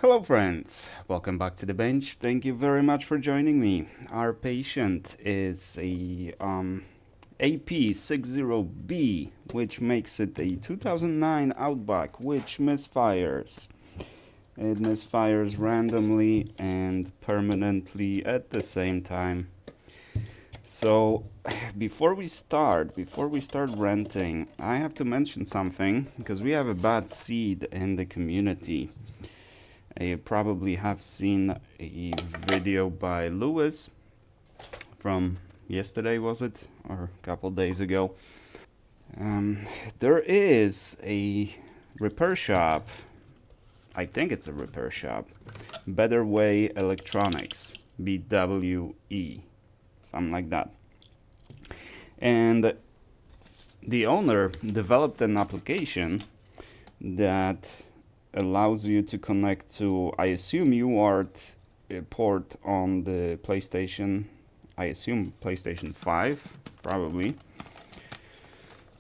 Hello friends, welcome back to the bench. Thank you very much for joining me. Our patient is a AP60B, which makes it a 2009 Outback, which misfires. It misfires randomly and permanently at the same time. So before we start renting, I have to mention something because we have a bad seed in the community. You probably have seen a video by Lewis from yesterday, was it? Or a couple days ago. There is a repair shop. I think it's a repair shop. Better Way Electronics, BWE, something like that. And the owner developed an application that allows you to connect to, I assume, UART port on the PlayStation. I assume PlayStation 5, probably.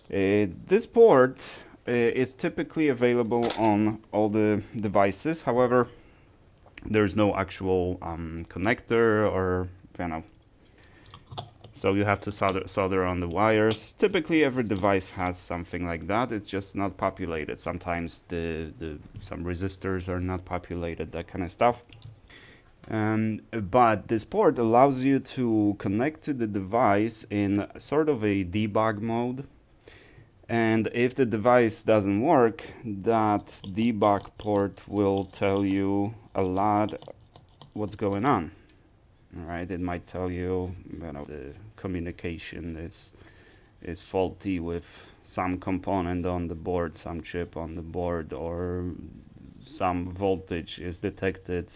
This port is typically available on all the devices. However, there's no actual connector or, so you have to solder on the wires. Typically, every device has something like that. It's just not populated. Sometimes some resistors are not populated, that kind of stuff. But this port allows you to connect to the device in sort of a debug mode. And if the device doesn't work, that debug port will tell you a lot what's going on. All right, it might tell you, the communication is faulty with some component on the board, some chip on the board, or some voltage is detected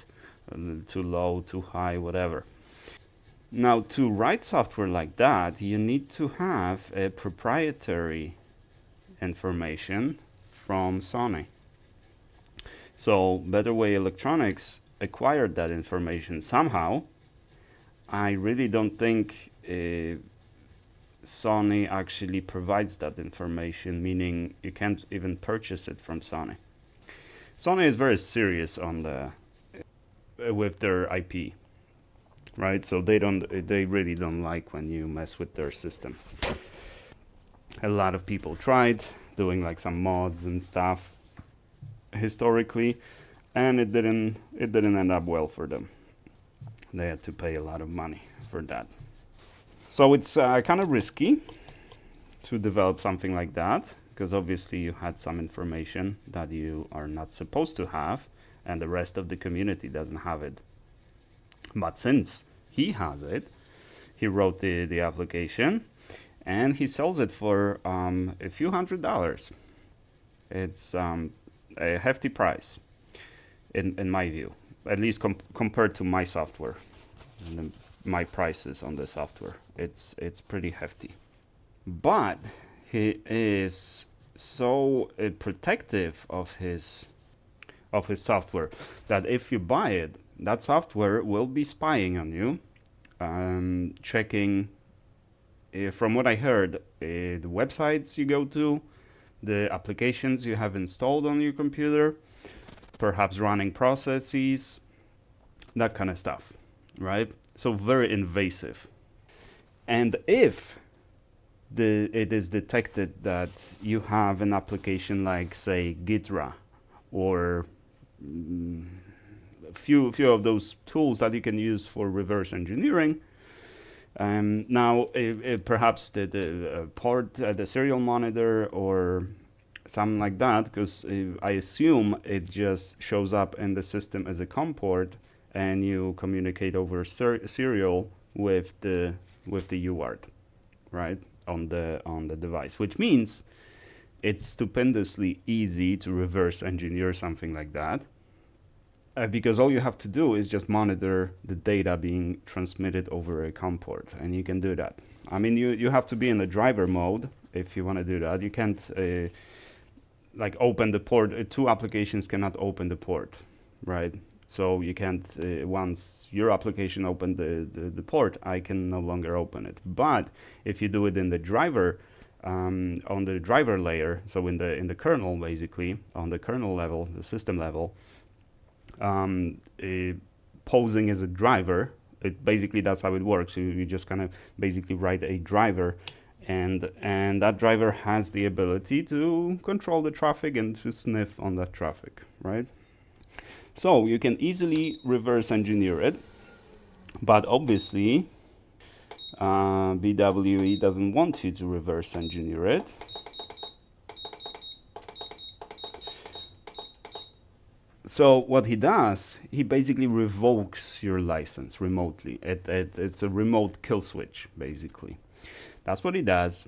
too low, too high, whatever. Now, to write software like that, you need to have a proprietary information from Sony. So Better Way Electronics acquired that information somehow. I really don't think Sony actually provides that information, meaning you can't even purchase it from Sony. Sony is very serious on with their IP, right? So they really don't like when you mess with their system. A lot of people tried doing like some mods and stuff historically, and it didn't end up well for them. They had to pay a lot of money for that. So it's kind of risky to develop something like that, because obviously you had some information that you are not supposed to have, and the rest of the community doesn't have it. But since he has it, he wrote the application, and he sells it for a few $100s. It's a hefty price, in my view. At least compared to my software and my prices on the software, it's pretty hefty. But he is so protective of his software that if you buy it, that software will be spying on you, checking. From what I heard, the websites you go to, the applications you have installed on your computer, perhaps running processes, that kind of stuff, right? So very invasive. And if it is detected that you have an application like, say, Gitra, or a few of those tools that you can use for reverse engineering, now perhaps the port, the serial monitor, or something like that, because I assume it just shows up in the system as a COM port, and you communicate over serial with the UART, right, on the device, which means it's stupendously easy to reverse engineer something like that, because all you have to do is just monitor the data being transmitted over a COM port, and you can do that. I mean, you have to be in the driver mode if you want to do that. You can't like open the port. Two applications cannot open the port, right? So you can't, once your application opened the port, I can no longer open it. But if you do it in the driver, on the driver layer, so in the kernel, basically, on the kernel level, the system level, posing as a driver. Basically that's how it works. You just kind of basically write a driver, and that driver has the ability to control the traffic and to sniff on that traffic, right? So you can easily reverse engineer it, but obviously BWE doesn't want you to reverse engineer it. So what he does, he basically revokes your license remotely. It's a remote kill switch, basically. That's what he does,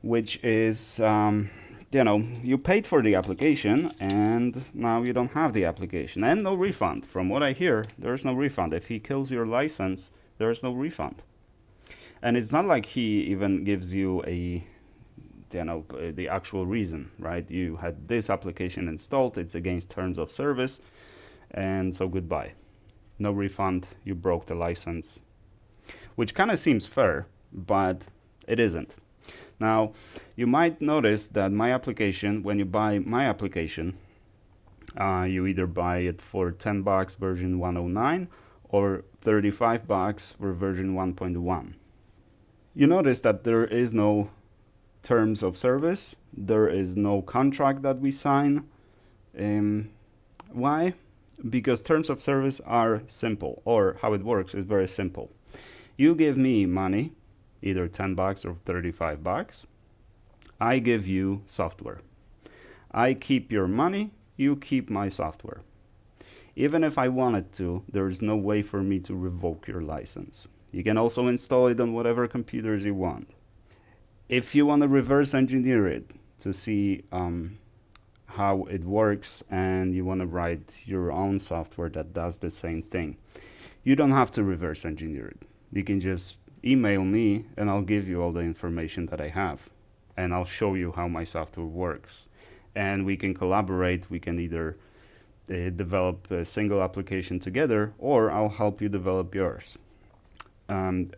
which is, you paid for the application and now you don't have the application and no refund. From what I hear, there's no refund. If he kills your license, there's no refund. And it's not like he even gives you the actual reason, right? You had this application installed, it's against terms of service, and so goodbye. No refund, you broke the license, which kind of seems fair, but it isn't. Now, you might notice that my application, when you buy my application, you either buy it for $10 version 109 or $35 for version 1.1. You notice that there is no terms of service, there is no contract that we sign. Why? Because terms of service are simple, or how it works is very simple. You give me money, either $10 or $35. I give you software. I keep your money, you keep my software. Even if I wanted to, there is no way for me to revoke your license. You can also install it on whatever computers you want. If you want to reverse engineer it to see how it works and you want to write your own software that does the same thing, you don't have to reverse engineer it. You can just email me and I'll give you all the information that I have and I'll show you how my software works. And we can collaborate. We can either develop a single application together, or I'll help you develop yours. Some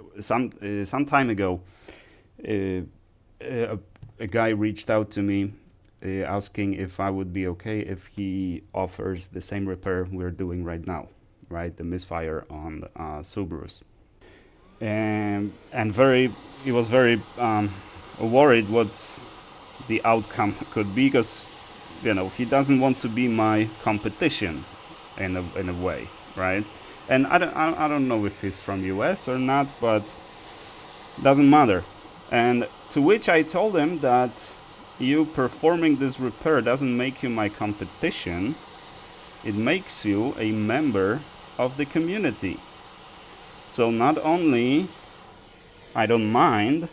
time ago, a guy reached out to me asking if I would be okay if he offers the same repair we're doing right now, right? The misfire on Subarus. And he was very worried what the outcome could be, because he doesn't want to be my competition in a way, right? And I don't know if he's from US or not, but doesn't matter. And to which I told him that you performing this repair doesn't make you my competition. It makes you a member of the community. So not only I don't mind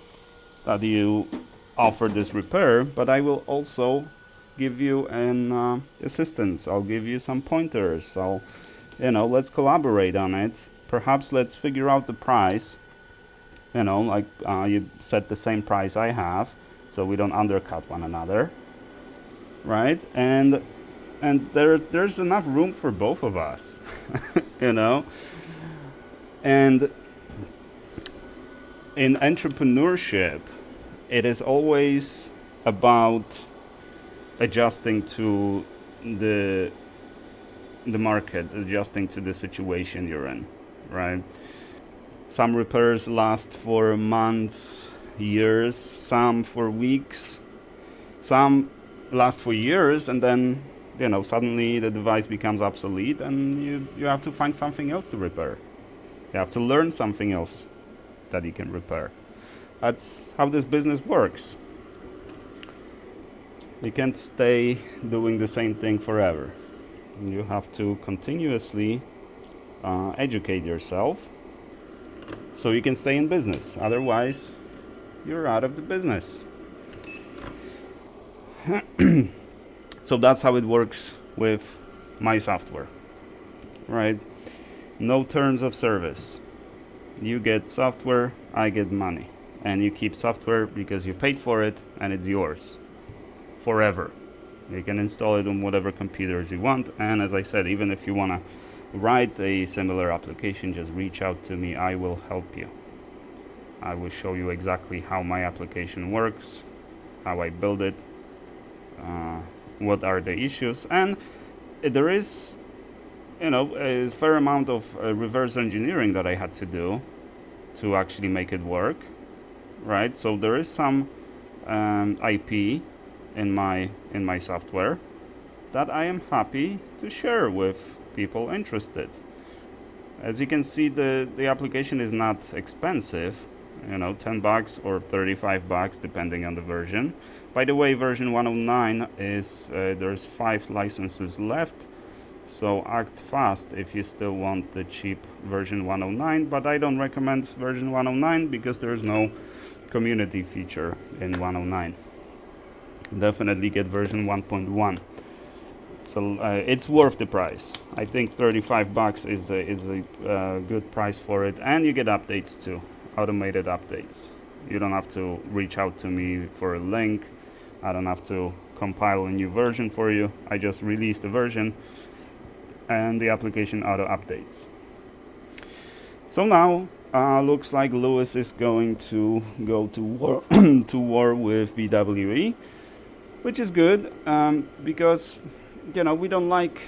that you offer this repair, but I will also give you an assistance. I'll give you some pointers. Let's collaborate on it. Perhaps let's figure out the price. You set the same price I have, so we don't undercut one another, right? And there's enough room for both of us, And in entrepreneurship, it is always about adjusting to the market, adjusting to the situation you're in, right? Some repairs last for months, years, some for weeks, some last for years, and then suddenly the device becomes obsolete and you have to find something else to repair. You have to learn something else that you can repair. That's how this business works. You can't stay doing the same thing forever. You have to continuously educate yourself so you can stay in business. Otherwise, you're out of the business. So that's how it works with my software, right? No terms of service. You get software, I get money. And you keep software because you paid for it and it's yours forever. You can install it on whatever computers you want. And as I said, even if you want to write a similar application, just reach out to me. I will help you. I will show you exactly how my application works, how I build it, what are the issues. And there is a fair amount of reverse engineering that I had to do to actually make it work, right? So there is some IP in my software that I am happy to share with people interested. As you can see, the application is not expensive, $10 or $35 depending on the version. By the way, version 109 is there's 5 licenses left, so act fast if you still want the cheap version 109, but I don't recommend version 109 because there's no community feature in 109. Definitely get version 1.1. So it's worth the price. I think $35 is a good price for it, and you get updates too, automated updates. You don't have to reach out to me for a link. I don't have to compile a new version for you. I just release the version, and the application auto updates. So now looks like Lewis is going to go to war to war with BWE, which is good because we don't like,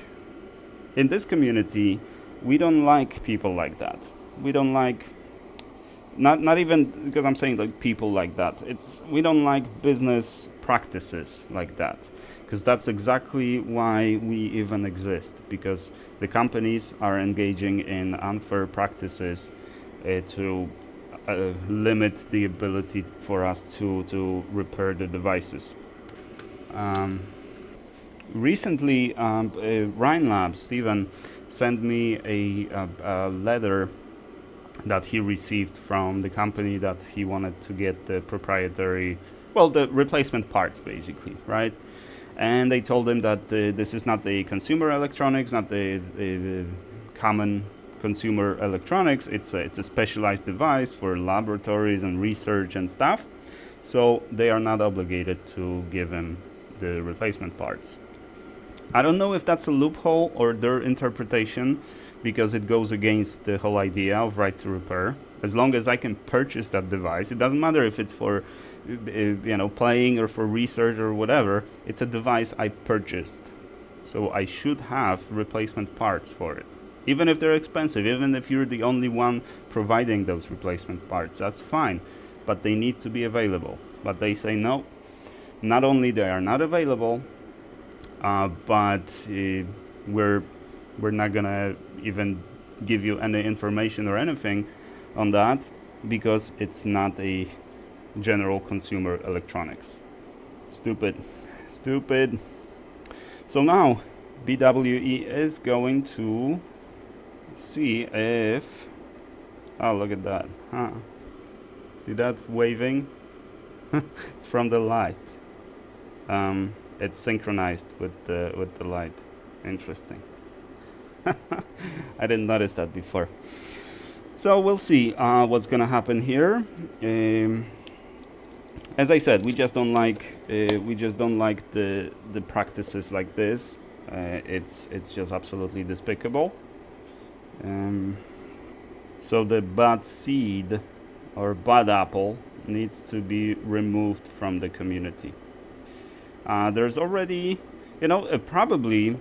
in this community, we don't like people like that. We don't like, not even because I'm saying like people like that. We don't like business practices like that, because that's exactly why we even exist, because the companies are engaging in unfair practices to limit the ability for us to repair the devices. Recently, Ryan Labs, Steven, sent me a letter that he received from the company that he wanted to get the proprietary, the replacement parts basically, right? And they told him that this is not the consumer electronics, not the common consumer electronics. It's a specialized device for laboratories and research and stuff. So they are not obligated to give him the replacement parts. I don't know if that's a loophole or their interpretation, because it goes against the whole idea of right to repair. As long as I can purchase that device, it doesn't matter if it's for playing or for research or whatever. It's a device I purchased, so I should have replacement parts for it, even if they're expensive, even if you're the only one providing those replacement parts. That's fine, but they need to be available. But they say no, not only they are not available, but we're not gonna even give you any information or anything on that, because it's not a general consumer electronics. Stupid. So now BWE is going to see if, oh, look at that, see that waving? It's from the light. It's synchronized with the light. Interesting. I didn't notice that before. So we'll see what's gonna happen here. As I said, we just don't like the practices like this. It's just absolutely despicable. So the bad seed or bad apple needs to be removed from the community. There's already, probably,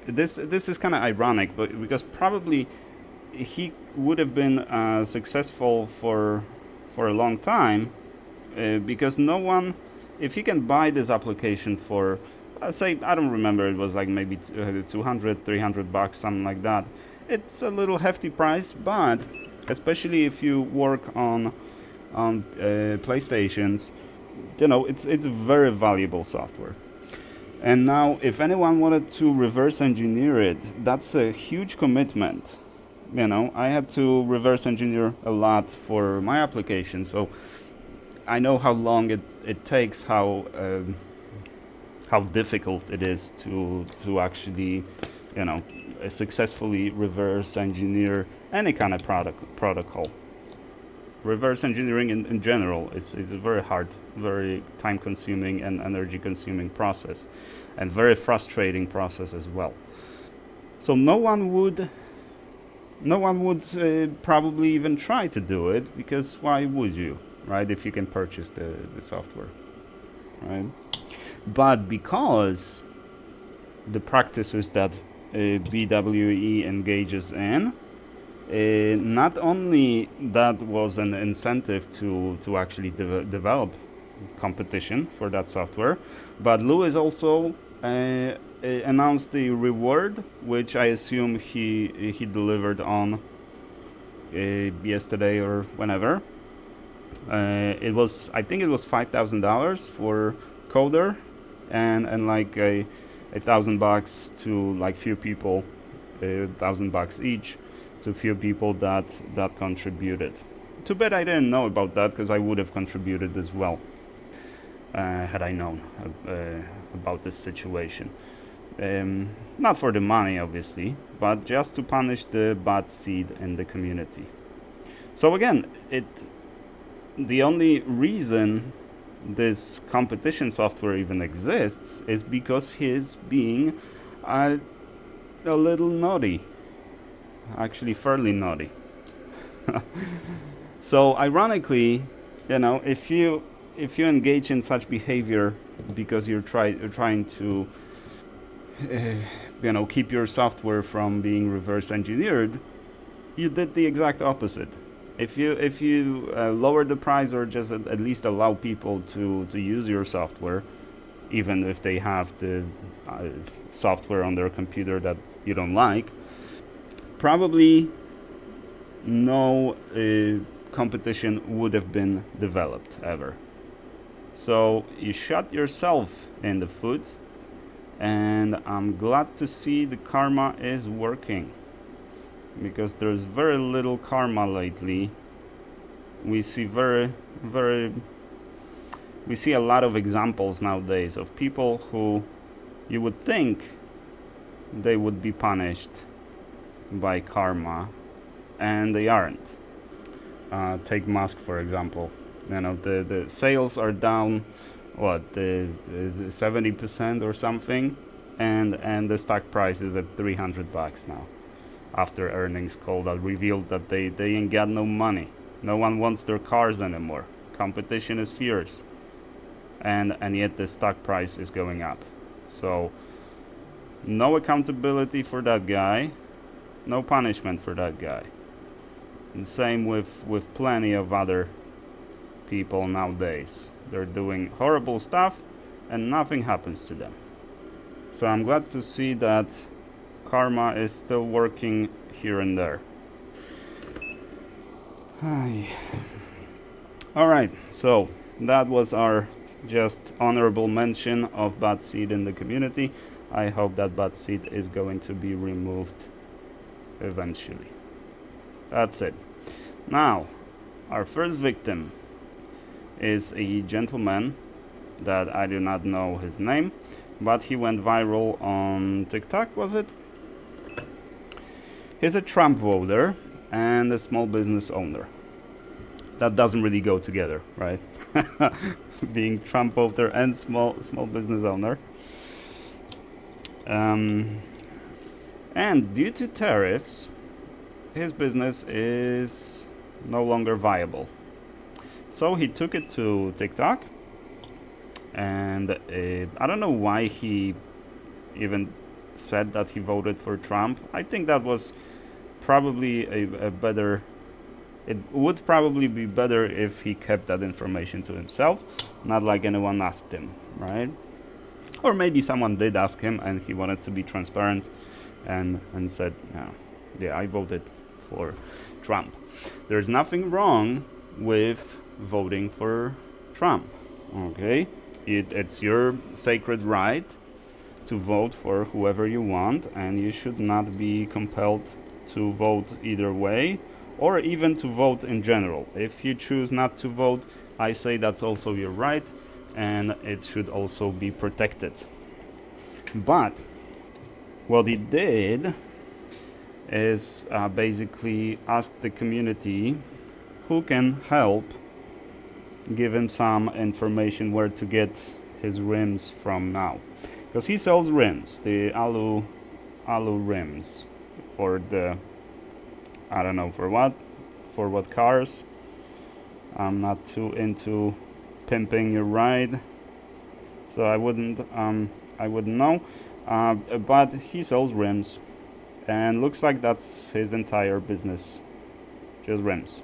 this is kind of ironic, but because probably he would have been successful for a long time, because no one, if he can buy this application for, say, I don't remember, it was like maybe $200, $300, something like that. It's a little hefty price, but especially if you work on PlayStations, it's very valuable software. And now, if anyone wanted to reverse engineer it, that's a huge commitment. I had to reverse engineer a lot for my application, so I know how long it takes, how difficult it is to actually, successfully reverse engineer any kind of protocol. Reverse engineering in general is a very hard, very time-consuming and energy-consuming process, and very frustrating process as well. So no one would probably even try to do it, because why would you, right? If you can purchase the software, right? But because the practices that BWE engages in. Not only that was an incentive to actually develop competition for that software, but Lewis also announced the reward, which I assume he delivered on yesterday or whenever. I think it was $5,000 for coder, and like $1,000 to like few people, $1,000 each to few people that contributed. Too bad I didn't know about that, because I would have contributed as well, had I known about this situation. Not for the money, obviously, but just to punish the bad seed in the community. So again, the only reason this competition software even exists is because he's being a little naughty. Actually, fairly naughty. So ironically, if you engage in such behavior because you're trying to keep your software from being reverse engineered, you did the exact opposite. If you lower the price, or just at least allow people to use your software, even if they have the software on their computer that you don't like, probably no competition would have been developed ever. So you shot yourself in the foot, and I'm glad to see the karma is working, because there's very little karma lately. We see we see a lot of examples nowadays of people who you would think they would be punished by karma, and they aren't. Take Musk, for example. The sales are down, the 70% or something, and the stock price is at $300 now, after earnings call that revealed that they ain't got no money. No one wants their cars anymore. Competition is fierce, and yet the stock price is going up. So no accountability for that guy, no punishment for that guy. And same with plenty of other people nowadays. They're doing horrible stuff and nothing happens to them. So I'm glad to see that karma is still working here and there. Alright, so that was our just honorable mention of bad seed in the community. I hope that bad seed is going to be removed eventually. That's it. Now, our first victim is a gentleman that I do not know his name, but he went viral on TikTok, was it? He's a Trump voter and a small business owner. That doesn't really go together, right? Being Trump voter and small business owner. And due to tariffs, his business is no longer viable. So he took it to TikTok, and I don't know why he even said that he voted for Trump. I think that was probably a better... It would probably be better if he kept that information to himself, not like anyone asked him, right? Or maybe someone did ask him and he wanted to be transparent and said, yeah, I voted for Trump. There's nothing wrong with voting for Trump, okay? It's your sacred right to vote for whoever you want, and you should not be compelled to vote either way, or even to vote in general. If you choose not to vote, I say that's also your right, and it should also be protected. But what he did is basically ask the community who can help, give him some information where to get his rims from now, because he sells rims, the alu rims for the, I don't know for what cars. I'm not too into pimping your ride, so I wouldn't know, but he sells rims. And looks like that's his entire business, just rims.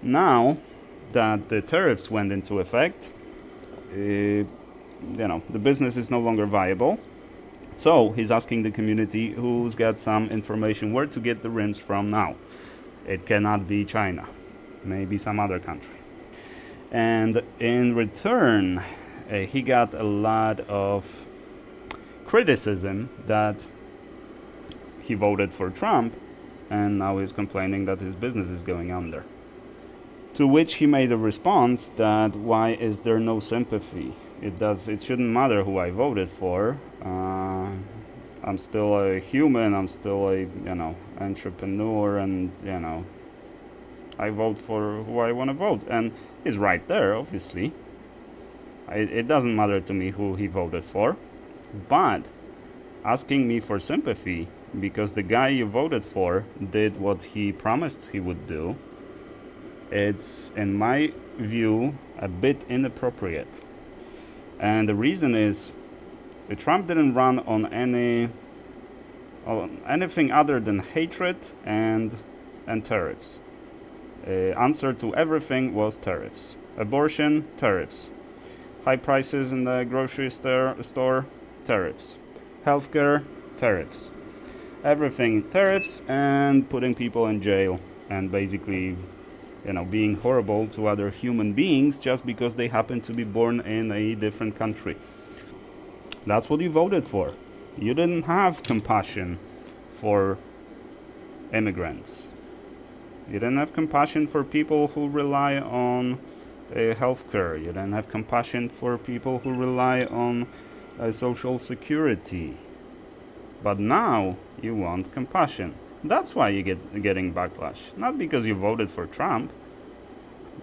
Now that the tariffs went into effect, the business is no longer viable. So he's asking the community who's got some information where to get the rims from now. It cannot be China, maybe some other country. And in return, he got a lot of criticism that he voted for Trump, and now he's complaining that his business is going under. To which he made a response that why is there no sympathy? It shouldn't matter who I voted for. I'm still a human, I'm still a, entrepreneur, and, I vote for who I want to vote. And he's right there, obviously. It doesn't matter to me who he voted for. But asking me for sympathy because the guy you voted for did what he promised he would do, it's, in my view, a bit inappropriate. And the reason is that Trump didn't run on anything other than hatred and tariffs. Answer to everything was tariffs. Abortion, tariffs. High prices in the grocery store, tariffs. Healthcare, tariffs. Everything tariffs, and putting people in jail, and basically, being horrible to other human beings just because they happen to be born in a different country. That's what you voted for. You didn't have compassion for immigrants. You didn't have compassion for people who rely on healthcare. You didn't have compassion for people who rely on social security. But now you want compassion. That's why you're getting backlash. Not because you voted for Trump.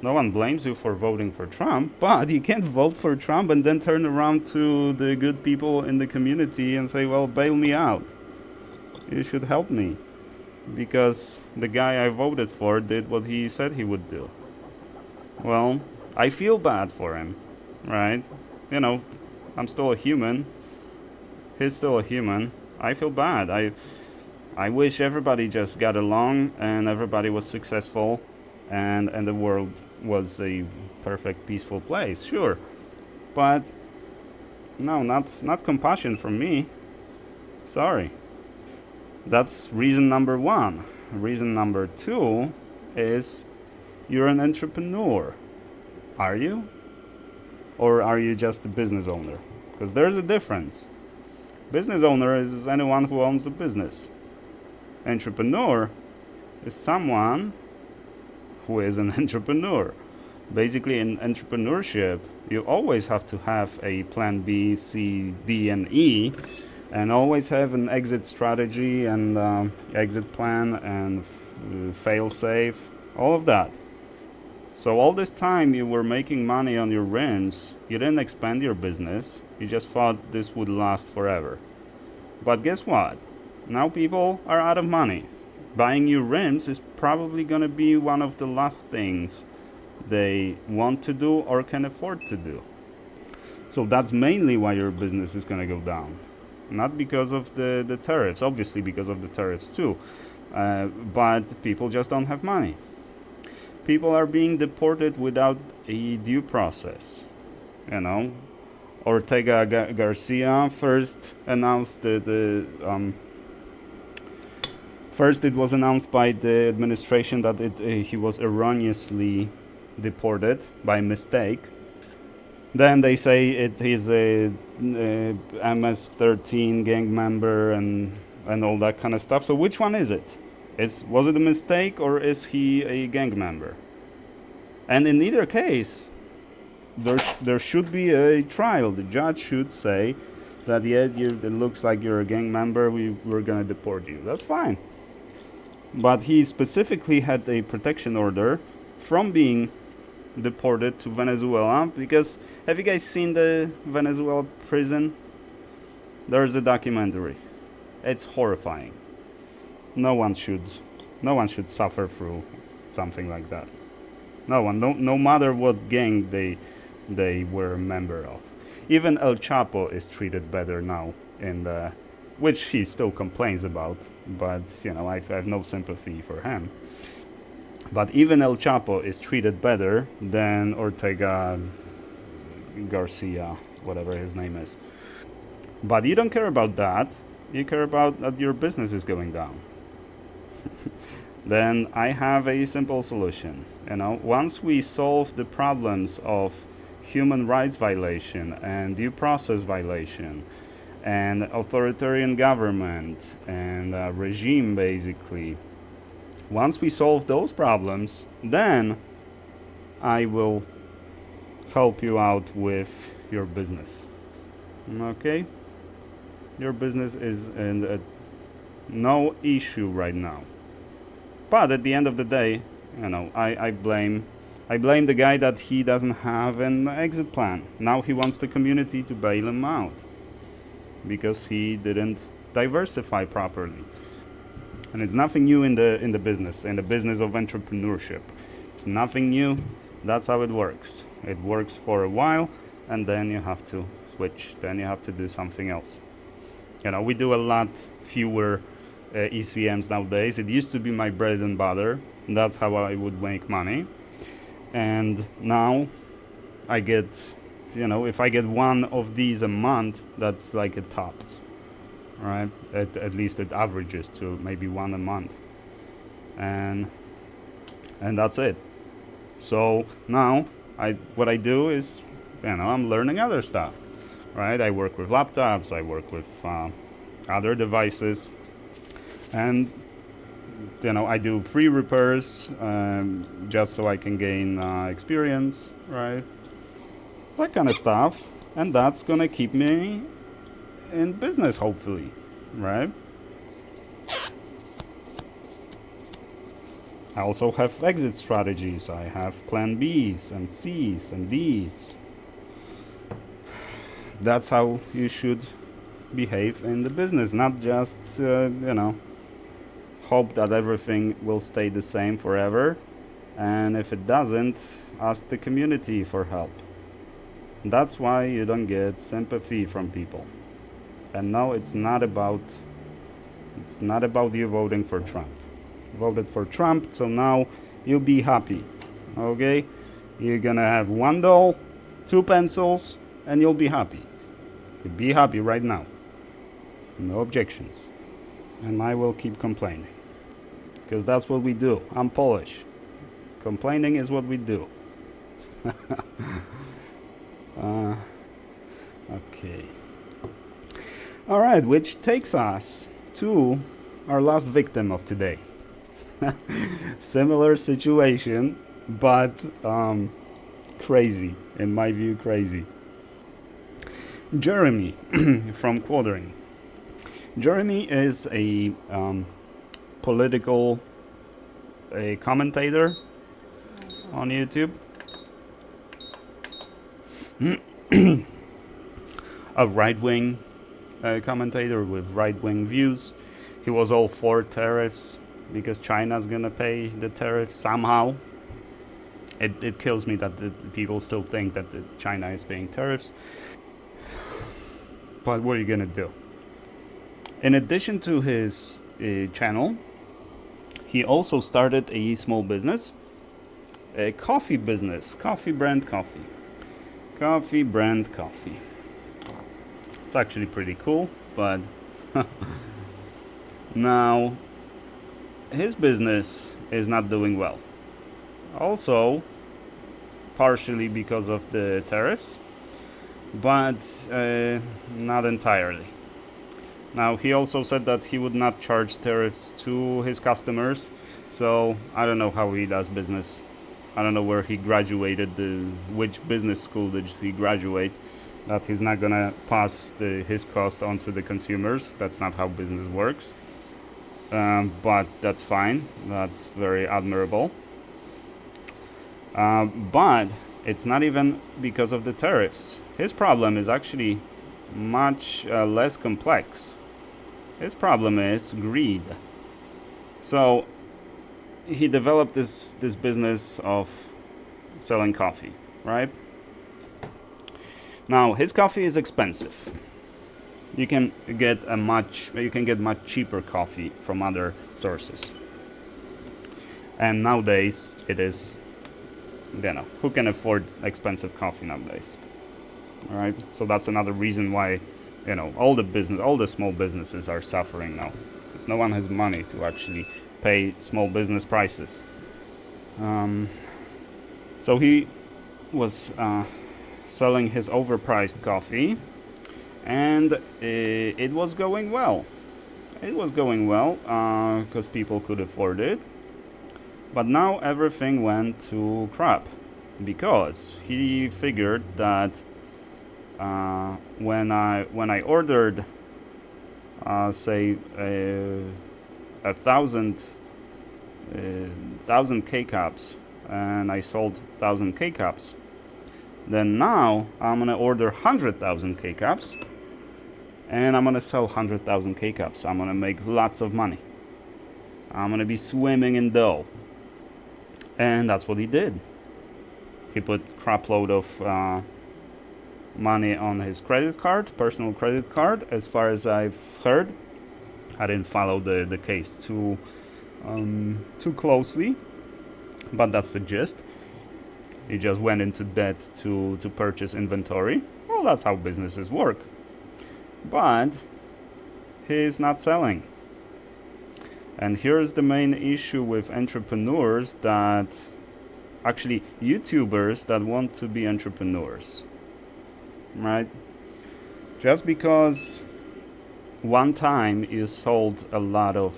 No one blames you for voting for Trump, but you can't vote for Trump and then turn around to the good people in the community and say, well, bail me out. You should help me. Because the guy I voted for did what he said he would do. Well, I feel bad for him, right? I'm still a human. He's still a human. I feel bad. I wish everybody just got along and everybody was successful and the world was a perfect, peaceful place, sure. But no, not compassion from me. Sorry. That's reason number one. Reason number two is you're an entrepreneur. Are you? Or are you just a business owner? Because there's a difference. Business owner is anyone who owns the business. Entrepreneur is someone who is an entrepreneur. Basically, in entrepreneurship, you always have to have a plan B, C, D, and E, and always have an exit strategy and exit plan and fail safe, all of that. So all this time you were making money on your rims, you didn't expand your business, you just thought this would last forever. But guess what? Now people are out of money. Buying new rims is probably going to be one of the last things they want to do or can afford to do. So that's mainly why your business is going to go down. Not because of the tariffs, obviously because of the tariffs too, but people just don't have money. People are being deported without a due process. Ortega Garcia first announced First, it was announced by the administration that he was erroneously deported by mistake. Then they say he's a MS-13 gang member and all that kind of stuff. So which one is it? Was it a mistake or is he a gang member? And in either case, there should be a trial. The judge should say that it looks like you're a gang member. We're gonna deport you. That's fine. But he specifically had a protection order from being deported to Venezuela because have you guys seen the Venezuela prison? There's a documentary. It's horrifying. No one should suffer through something like that. No one, no matter what gang they were a member of. Even El Chapo is treated better now in which he still complains about, but I have no sympathy for him. But even El Chapo is treated better than Ortega Garcia, whatever his name is. But you don't care about that. You care about that your business is going down. Then I have a simple solution. Once we solve the problems of human rights violation and due process violation and authoritarian government and regime, basically, once we solve those problems, then I will help you out with your business. Okay? Your business is in no issue right now. But at the end of the day, I blame the guy that he doesn't have an exit plan. Now he wants the community to bail him out because he didn't diversify properly. And it's nothing new in the business of entrepreneurship. It's nothing new. That's how it works. It works for a while, and then you have to switch. Then you have to do something else. We do a lot fewer ECMs nowadays. It used to be my bread and butter. That's how I would make money. And now I get, if I get one of these a month, that's like a tops, right? At least it averages to maybe one a month. And that's it. So now what I do is, I'm learning other stuff, right? I work with laptops, I work with other devices, and I do free repairs just so I can gain experience, right? That kind of stuff, and that's gonna keep me in business, hopefully, right? I also have exit strategies. I have plan Bs and Cs and Ds. That's how you should behave in the business, not just, hope that everything will stay the same forever. And if it doesn't, ask the community for help. That's why you don't get sympathy from people. And no, it's not about you voting for Trump. Voted for Trump, so now you'll be happy. Okay? You're gonna have $1, 2 pencils, and you'll be happy. You'll be happy right now. No objections. And I will keep complaining. Because that's what we do. I'm Polish. Complaining is what we do. Okay. Alright, which takes us to our last victim of today. Similar situation, but crazy. In my view, crazy. Jeremy from Quadring. Jeremy is a political commentator on YouTube. A right-wing commentator with right-wing views. He was all for tariffs because China's gonna pay the tariffs somehow. It kills me that the people still think that China is paying tariffs. But what are you gonna do? In addition to his channel, he also started a small business, a coffee business, coffee brand coffee. It's actually pretty cool, but now his business is not doing well. Also, partially because of the tariffs, but not entirely. Now, he also said that he would not charge tariffs to his customers, so I don't know how he does business. I don't know where he graduated, which business school did he graduate, that he's not gonna pass his cost on to the consumers. That's not how business works. But that's fine. That's very admirable. But it's not even because of the tariffs. His problem is actually much less complex. His problem is greed. So he developed this business of selling coffee, right? Now, his coffee is expensive. you can get much cheaper coffee from other sources. And nowadays it is, who can afford expensive coffee nowadays? All right, so that's another reason why, all the small businesses are suffering now, because no one has money to actually pay small business prices. So he was selling his overpriced coffee, and it was going well. It was going well because people could afford it. But now everything went to crap, because he figured that when I ordered, say, 1,000 K-cups, and I sold 1,000 K-cups, then now I'm gonna order 100,000 K-cups, and I'm gonna sell 100,000 K-cups. I'm gonna make lots of money. I'm gonna be swimming in dough. And that's what he did. He put crapload of money on his credit card, personal credit card. As far as I've heard, I didn't follow the case too closely, but that's the gist. He just went into debt to purchase inventory. Well, that's how businesses work. But he's not selling. And here's the main issue with entrepreneurs, that actually YouTubers that want to be entrepreneurs, right? Just because one time you sold a lot of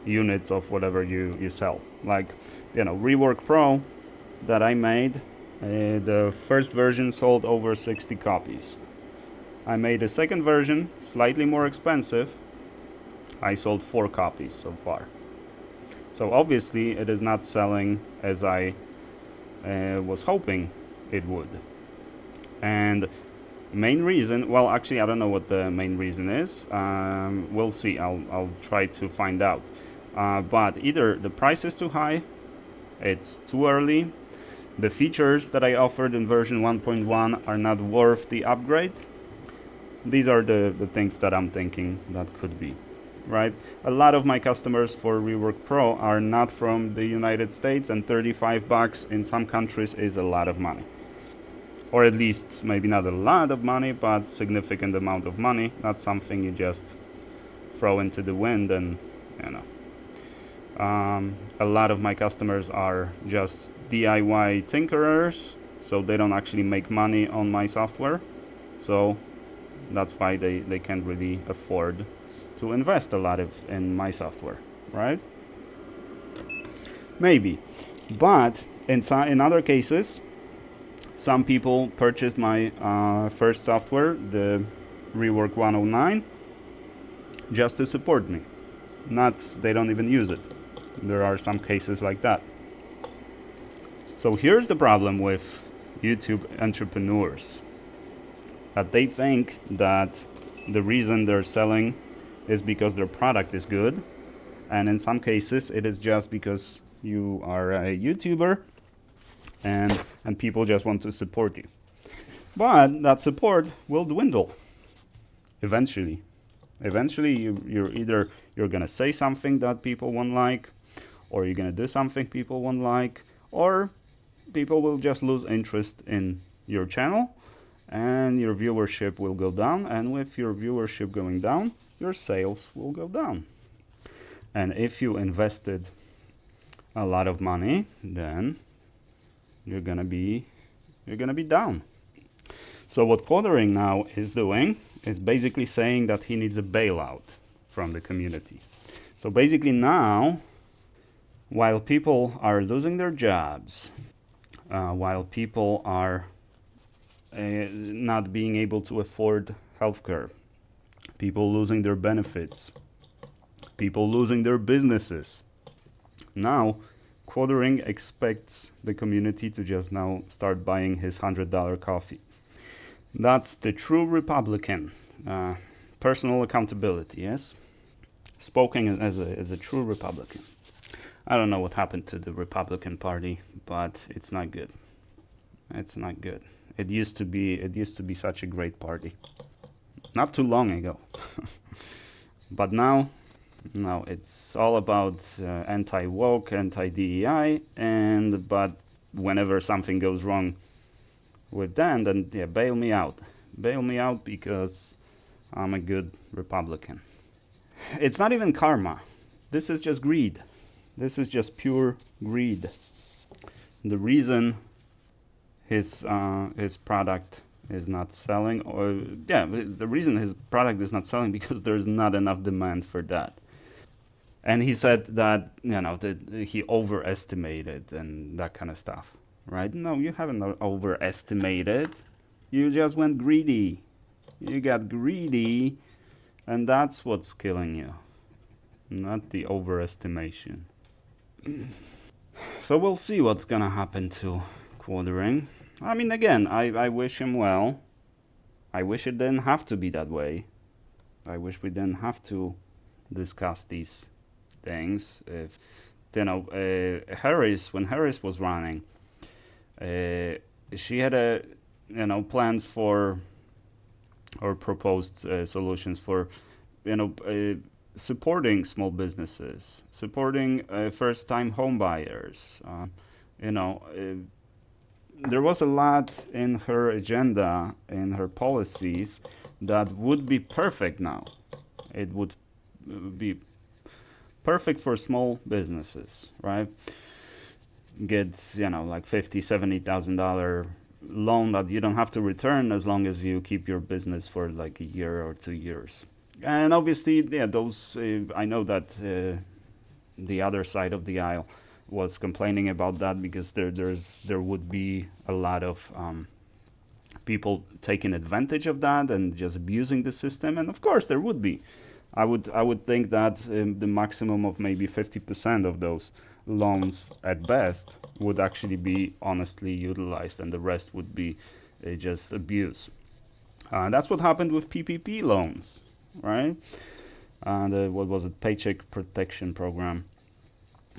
units of whatever you sell, like, Rework Pro that I made, the first version sold over 60 copies. I made a second version, slightly more expensive. I sold 4 copies so far. So obviously it is not selling as I was hoping it would. And main reason, well, actually I don't know what the main reason is. We'll see. I'll try to find out. But either the price is too high, it's too early, the features that I offered in version 1.1 are not worth the upgrade. These are the things that I'm thinking that could be, right? A lot of my customers for Rework Pro are not from the United States, and $35 in some countries is a lot of money. Or at least maybe not a lot of money, but significant amount of money, not something you just throw into the wind. And a lot of my customers are just DIY tinkerers, so they don't actually make money on my software. So that's why they can't really afford to invest a lot in my software, right? Maybe. But in other cases, some people purchased my first software, the Rework 109, just to support me. They don't even use it. There are some cases like that. So here's the problem with YouTube entrepreneurs, that they think that the reason they're selling is because their product is good, and in some cases it is just because you are a YouTuber and people just want to support you. But that support will dwindle eventually. Eventually you're gonna say something that people won't like, or you're gonna do something people won't like, or people will just lose interest in your channel, and your viewership will go down. And with your viewership going down, your sales will go down. And if you invested a lot of money, then you're gonna be down. So what Quadering now is doing is basically saying that he needs a bailout from the community. So basically now, while people are losing their jobs, while people are not being able to afford healthcare, people losing their benefits, people losing their businesses, now Quadering expects the community to just now start buying his $100 coffee. That's the true Republican. Personal accountability, yes? Spoken as a true Republican. I don't know what happened to the Republican Party, but it's not good. It's not good. It used to be such a great party. not too long ago. But now, no, it's all about anti-woke, anti-DEI, but whenever something goes wrong with that, then yeah, bail me out. Bail me out because I'm a good Republican. It's not even karma. This is just greed. This is just pure greed. The reason his product is not selling, the reason his product is not selling because there's not enough demand for that. And he said that that he overestimated and that kind of stuff, right? No, you haven't overestimated. You just went greedy. You got greedy, and that's what's killing you, not the overestimation. So we'll see what's gonna happen to Quartering. I mean, again, I wish him well. I wish it didn't have to be that way. I wish we didn't have to discuss these things. If Harris, when Harris was running, she had plans for or proposed solutions for supporting small businesses, supporting first-time home buyers. There was a lot in her agenda, in her policies, that would be perfect now. It would be perfect for small businesses, right? Get like $50,000-$70,000 loan that you don't have to return as long as you keep your business for like a year or 2 years. And obviously, those I know that the other side of the aisle was complaining about that because there would be a lot of people taking advantage of that and just abusing the system, and of course there would be. I would think that the maximum of maybe 50% of those loans at best would actually be honestly utilized, and the rest would be just abuse. That's what happened with PPP loans, right? What was it? Paycheck Protection Program.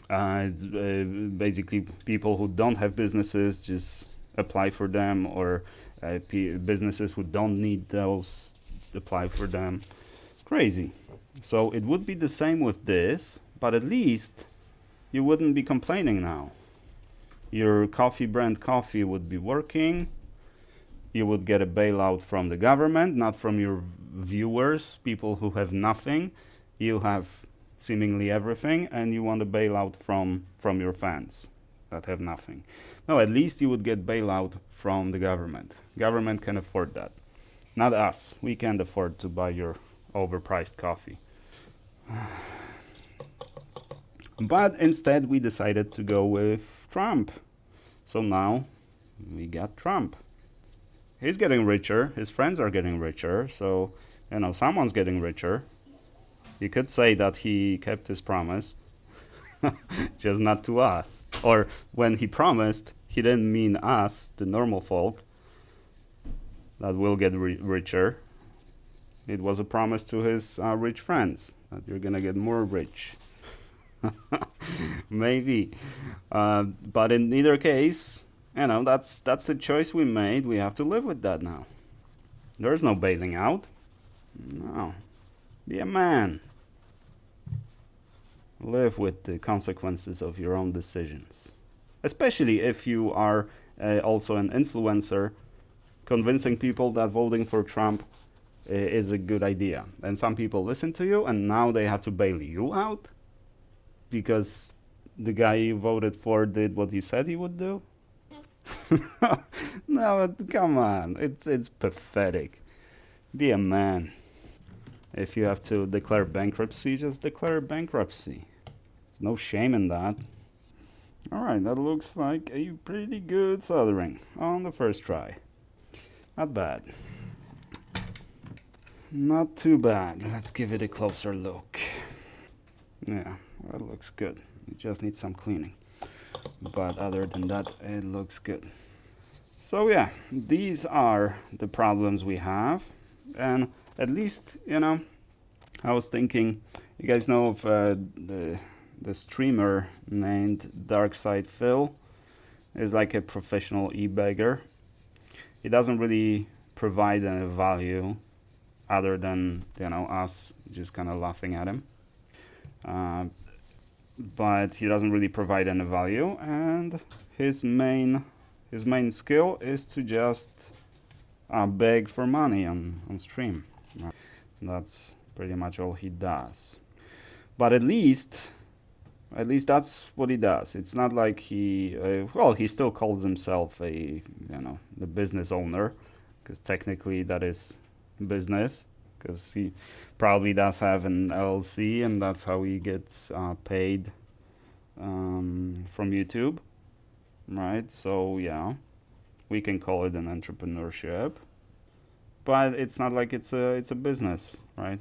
It's basically people who don't have businesses just apply for them, or businesses who don't need those apply for them. Crazy. So it would be the same with this, but at least you wouldn't be complaining now. Your coffee brand coffee would be working. You would get a bailout from the government, not from your viewers, people who have nothing. You have seemingly everything, and you want a bailout from your fans that have nothing. No, at least you would get bailout from the government. Government can afford that. Not us. We can't afford to buy your overpriced coffee. But instead we decided to go with Trump. So now we got Trump. He's getting richer, his friends are getting richer, so someone's getting richer. You could say that he kept his promise, just not to us. Or when he promised, he didn't mean us, the normal folk, that will get richer. It was a promise to his rich friends that you're gonna get more rich. Maybe, but in either case, that's the choice we made. We have to live with that now. There's no bailing out. No, be a man. Live with the consequences of your own decisions, especially if you are also an influencer, convincing people that voting for Trump is a good idea. And some people listen to you, and now they have to bail you out because the guy you voted for did what he said he would do. No, come on, it's pathetic. Be a man. If you have to declare bankruptcy, just declare bankruptcy. There's no shame in that. Alright, that looks like a pretty good soldering on the first try. Not bad. Not too bad. Let's give it a closer look. Yeah, that looks good. It just needs some cleaning. But other than that, it looks good. So yeah, these are the problems we have. And at least, I was thinking, you guys know of the streamer named Darkside Phil. Is like a professional e-bagger. He doesn't really provide any value. other than us just kind of laughing at him. But he doesn't really provide any value, and his main skill is to just beg for money on stream. That's pretty much all he does. But at least that's what he does. It's not like he still calls himself the business owner, because technically that is business, because he probably does have an LLC, and that's how he gets paid from YouTube, right? So yeah, we can call it an entrepreneurship, but it's not like it's a business, right?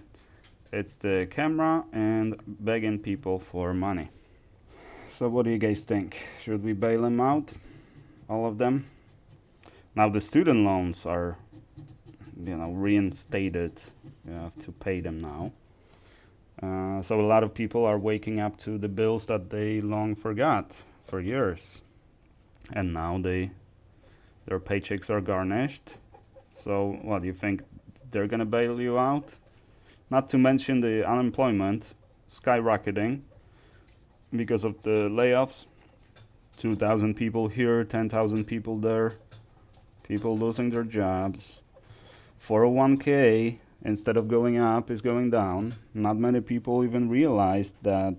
It's the camera and begging people for money. So what do you guys think? Should we bail him out? All of them? Now the student loans are, reinstated. You have to pay them now. So a lot of people are waking up to the bills that they long forgot for years. And now their paychecks are garnished. So what do you think? They're gonna bail you out? Not to mention the unemployment skyrocketing because of the layoffs. 2,000 people here, 10,000 people there. People losing their jobs. 401k, instead of going up, is going down. Not many people even realized that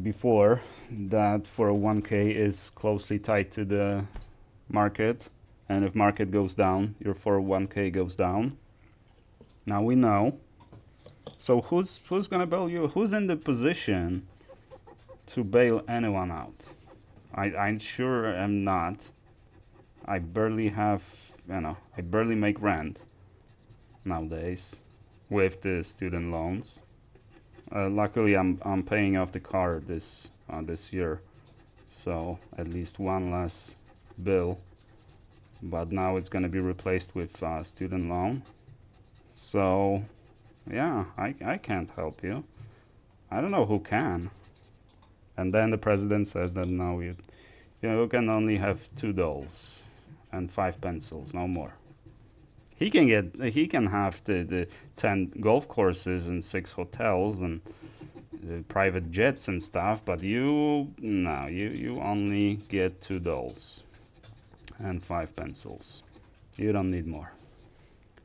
before that 401k is closely tied to the market. And if market goes down, your 401k goes down. Now we know. So who's gonna bail you? Who's in the position to bail anyone out? I sure am not. I barely have, I barely make rent nowadays with the student loans. Luckily, I'm paying off the car this year, so at least one less bill. But now it's gonna be replaced with student loan. So, yeah, I can't help you. I don't know who can. And then the president says that now you can only have 2 dolls and 5 pencils, no more. He can have the 10 golf courses and 6 hotels and private jets and stuff, but you only get 2 dolls and 5 pencils. You don't need more.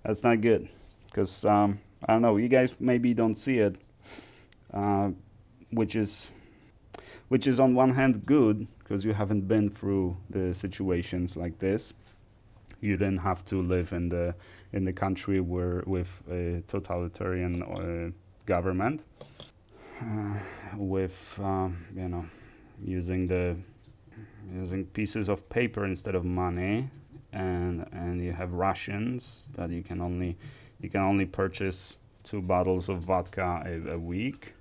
That's not good, because I don't know, you guys maybe don't see it, which is on one hand good, because you haven't been through the situations like this. You didn't have to live in the country with a totalitarian government, with using pieces of paper instead of money, and you have rations that you can only purchase 2 bottles of vodka a week.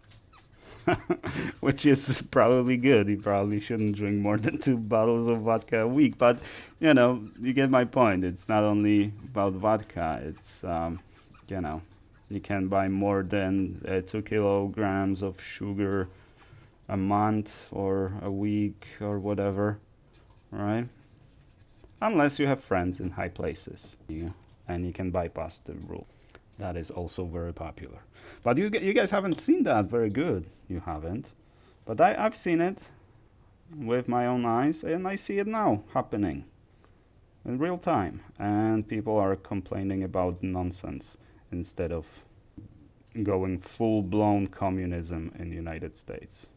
Which is probably good. You probably shouldn't drink more than 2 bottles of vodka a week, but you get my point. It's not only about vodka. It's you can buy more than 2 kilograms of sugar a month or a week or whatever, right? Unless you have friends in high places, and you can bypass the rule. That is also very popular. But you guys haven't seen that very good. You haven't. But I've seen it with my own eyes, and I see it now happening in real time. And people are complaining about nonsense instead of going full-blown communism in the United States.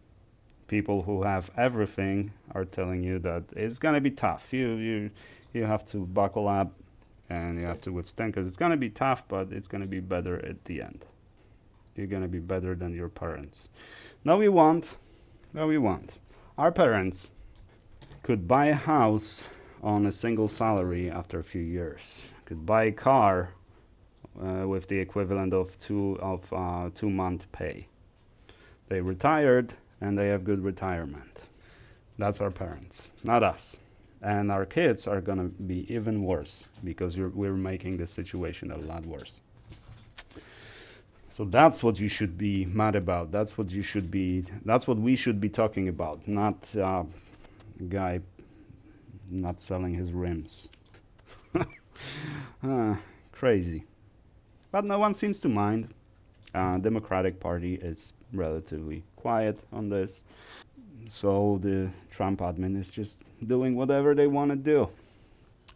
People who have everything are telling you that it's going to be tough. You have to buckle up. And you have to withstand, because it's going to be tough, but it's going to be better at the end. You're going to be better than your parents. No, we won't. No, we won't. Our parents could buy a house on a single salary after a few years. Could buy a car with the equivalent of 2-month pay. They retired, and they have good retirement. That's our parents, not us. And our kids are going to be even worse, because we're making the situation a lot worse. So that's what you should be mad about. That's what we should be talking about, not a guy not selling his rims. Crazy. But no one seems to mind. Democratic Party is relatively quiet on this. So the Trump admin is just doing whatever they want to do.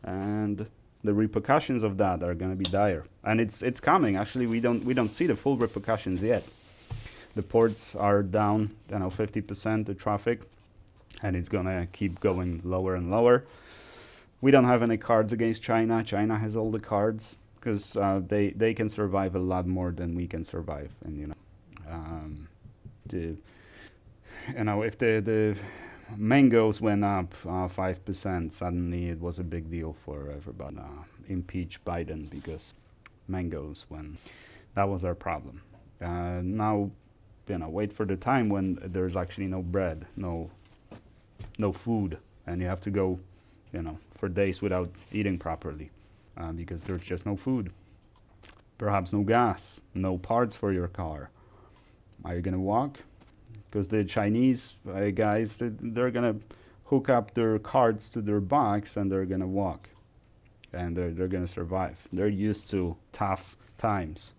And the repercussions of that are going to be dire. And it's coming. Actually, we don't see the full repercussions yet. The ports are down, 50%, the traffic, and it's going to keep going lower and lower. We don't have any cards against China. China has all the cards because they can survive a lot more than we can survive. And if the mangoes went up 5%, suddenly it was a big deal for everybody. Impeach Biden because mangoes when that was our problem. Now, wait for the time when there's actually no bread, no food, and you have to go, for days without eating properly because there's just no food. Perhaps no gas, no parts for your car. Are you gonna walk? Because the Chinese guys, they're gonna hook up their carts to their backs and they're gonna walk, and they're gonna survive. They're used to tough times.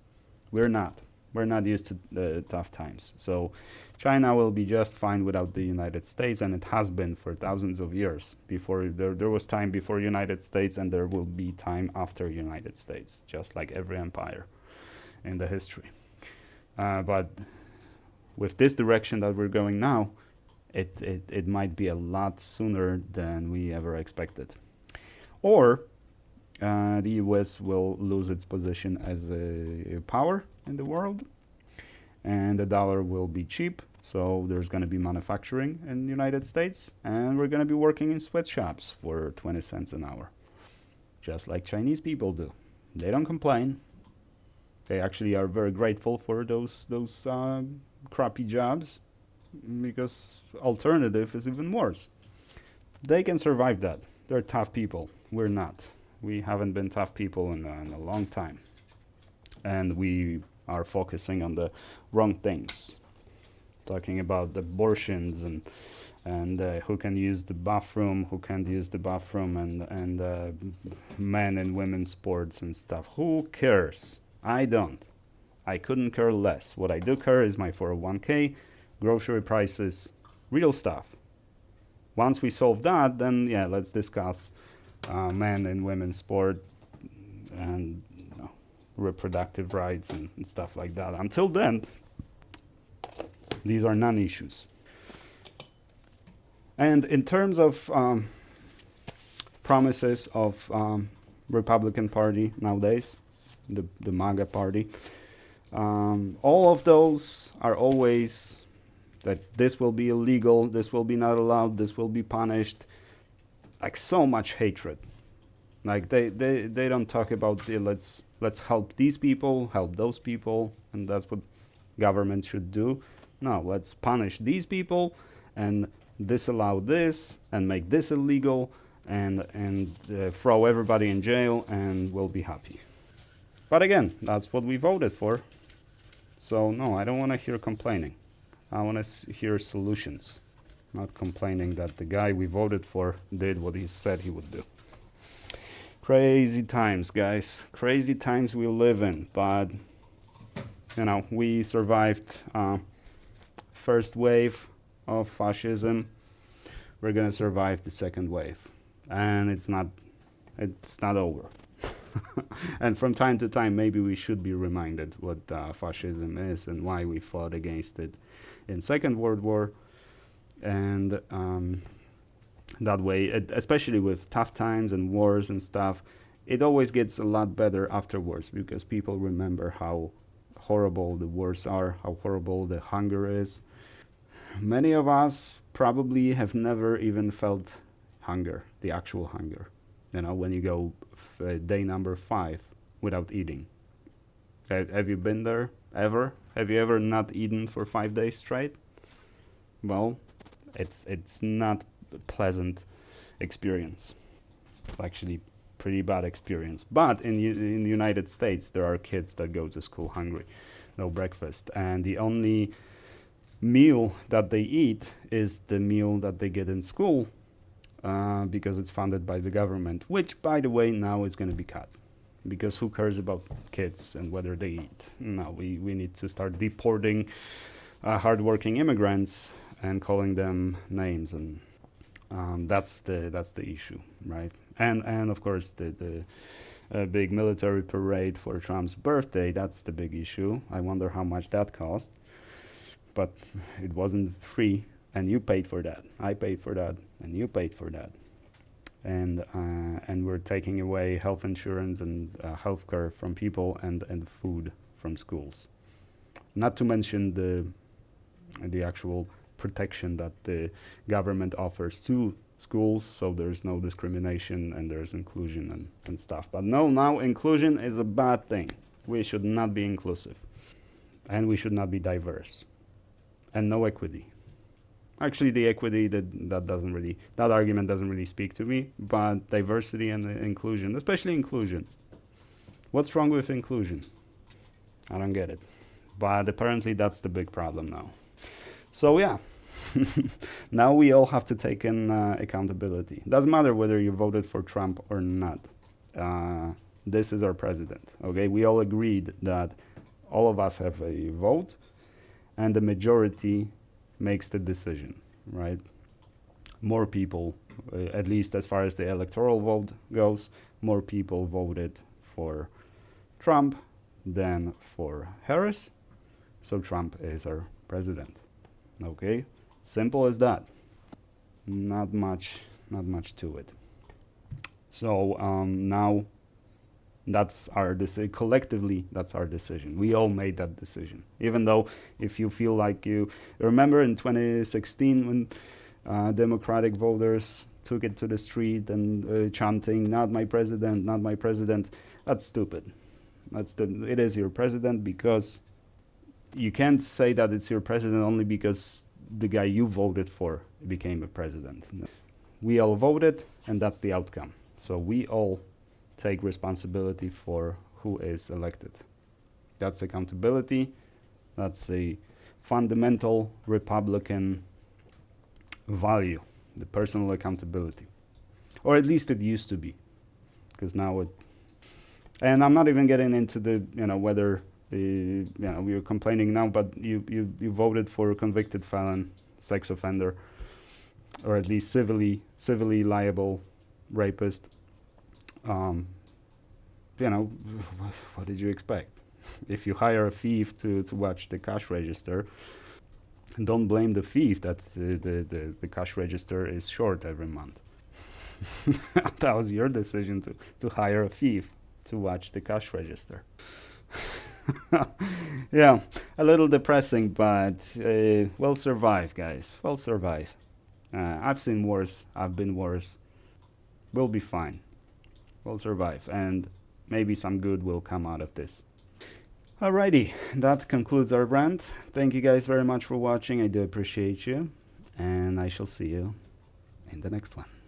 We're not. We're not used to the tough times. So China will be just fine without the United States, and it has been for thousands of years. Before there was time before United States, and there will be time after United States, just like every empire in the history. But with this direction that we're going now, it might be a lot sooner than we ever expected. Or the US will lose its position as a power in the world, and the dollar will be cheap, so there's going to be manufacturing in the United States, and we're going to be working in sweatshops for 20 cents an hour, just like Chinese people do. They don't complain. They actually are very grateful for those crappy jobs, because alternative is even worse. They can survive that. They're tough people. We're not. We haven't been tough people in a long time. And we are focusing on the wrong things. Talking about abortions and who can use the bathroom, who can't use the bathroom, and men and women's sports and stuff. Who cares? I don't. I couldn't care less. What I do care is my 401k, grocery prices, real stuff. Once we solve that, then let's discuss men and women's sport and reproductive rights and stuff like that. Until then, these are non-issues. And in terms of promises of Republican Party nowadays, the MAGA party, all of those are always that this will be illegal, this will be not allowed, this will be punished. Like so much hatred. Like they don't talk about let's help these people, help those people, and that's what government should do. No, let's punish these people and disallow this and make this illegal and throw everybody in jail, and we'll be happy. But again, that's what we voted for. So no, I don't want to hear complaining. I want to hear solutions, not complaining that the guy we voted for did what he said he would do. Crazy times, guys. Crazy times we live in. But, we survived first wave of fascism. We're going to survive the second wave. And it's not over. And from time to time, maybe we should be reminded what fascism is and why we fought against it in Second World War. And that way, especially with tough times and wars and stuff, it always gets a lot better afterwards, because people remember how horrible the wars are, how horrible the hunger is. Many of us probably have never even felt hunger, the actual hunger. When you go day number 5 without eating. Have you been there ever? Have you ever not eaten for 5 days straight? Well, it's not a pleasant experience. It's actually pretty bad experience. But in the United States, there are kids that go to school hungry, no breakfast, and the only meal that they eat is the meal that they get in school, because it's funded by the government, which, by the way, now is going to be cut. because who cares about kids and whether they eat? No, we need to start deporting hardworking immigrants and calling them names, and that's the issue, right? And of course the big military parade for Trump's birthday, that's the big issue. I wonder how much that cost, but it wasn't free, and you paid for that. I paid for that, and you paid for that. And we're taking away health insurance and health care from people, and food from schools. Not to mention the actual protection that the government offers to schools, so there's no discrimination and there's inclusion and stuff. But no, now inclusion is a bad thing. We should not be inclusive, and we should not be diverse, and no equity. Actually, the equity, that argument doesn't really speak to me, but diversity and inclusion, especially inclusion. What's wrong with inclusion? I don't get it. But apparently that's the big problem now. So yeah, now we all have to take in accountability. Doesn't matter whether you voted for Trump or not. This is our president, okay? We all agreed that all of us have a vote, and the majority makes the decision, right? More people, at least as far as the electoral vote goes, more people voted for Trump than for Harris, so Trump is our president. Okay, simple as that. Not much to it. So now that's our decision. Collectively, that's our decision. We all made that decision. Even though, if you feel like you remember in 2016 when Democratic voters took it to the street and chanting, "Not my president, not my president," that's stupid. It is your president, because you can't say that it's your president only because the guy you voted for became a president. We all voted, and that's the outcome. So we all take responsibility for who is elected. That's accountability. That's a fundamental Republican value, the personal accountability. Or at least it used to be, because now it... And I'm not even getting into the, whether, we are complaining now, but you voted for a convicted felon, sex offender, or at least civilly liable rapist. What did you expect? If you hire a thief to watch the cash register, don't blame the thief that the cash register is short every month. That was your decision to hire a thief to watch the cash register. Yeah, a little depressing, but we'll survive, guys. We'll survive. I've seen worse. I've been worse. We'll be fine. We'll survive, and maybe some good will come out of this. Alrighty, that concludes our rant. Thank you guys very much for watching. I do appreciate you, and I shall see you in the next one.